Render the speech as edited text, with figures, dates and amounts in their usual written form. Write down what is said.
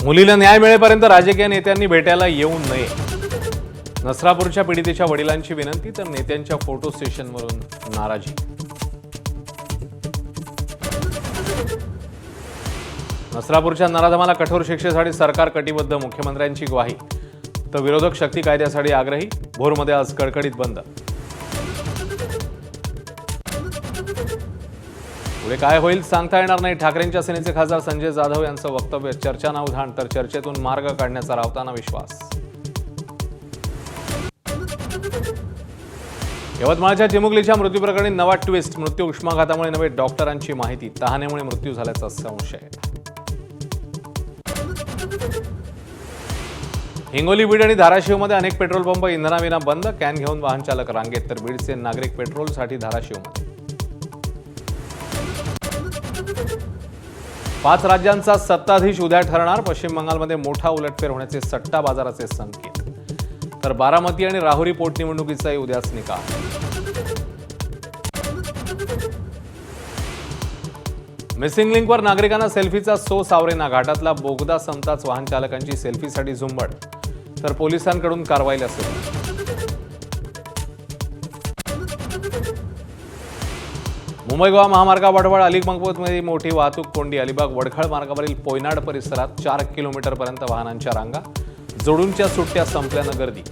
मुलीला न्याय मिळेपर्यंत राजकीय नेत्यांनी भेटायला येऊ नये. नसरापूरच्या पीडितेच्या वडिलांची विनंती तर नेत्यांच्या फोटो स्टेशनवरून नाराजी. नसरापूरच्या नराधमाला कठोर शिक्षेसाठी सरकार कटिबद्ध, मुख्यमंत्र्यांची ग्वाही. तर विरोधक शक्ती कायद्यासाठी आग्रही. भोरमध्ये आज कडकडीत बंद. पुढे काय होईल सांगता येणार नाही. ठाकरेंच्या सेनेचे खासदार संजय जाधव यांचं वक्तव्य. चर्चांना उधाण तर चर्चेतून मार्ग काढण्याचा राऊतांना विश्वास. यवतमाळच्या चिमुकलीच्या मृत्यू प्रकरणी नवा ट्विस्ट. मृत्यू उष्माघातामुळे नव्हे, डॉक्टरांची माहिती. तहानेमुळे मृत्यू झाल्याचा संशय. हिंगोली, बीड आणि धाराशिवमध्ये अनेक पेट्रोल पंप इंधनाविना बंद. कॅन घेऊन वाहन चालक रांगेत. तर बीडचे नागरिक पेट्रोलसाठी धाराशिवमध्ये. 5 राज्यांचा सत्ताधीश उद्या ठरणार. पश्चिम बंगालमध्ये मोठा उलटफेर होण्याचे सट्टा बाजाराचे संकेत. तर बारामती आणि राहुरी पोटनिवडणुकीचाही उद्याच निकाल. मिसिंग लिंकवर नागरिकांना सेल्फीचा सो सावरेना. घाटातला बोगदा संपताच वाहन चालकांची सेल्फीसाठी झुंबड. तर पोलिसांकडून कारवाईला सुरुवात. मुंबई गोवा महामार्गापाठोपाठ अलिबागमध्ये मोठी वाहतूक कोंडी. अलिबाग वडखळ मार्गावरील पोयनाड परिसरात 4 किलोमीटरपर्यंत वाहनांच्या रांगा. जोडूंच्या सुट्ट्या संपल्यानं गर्दी.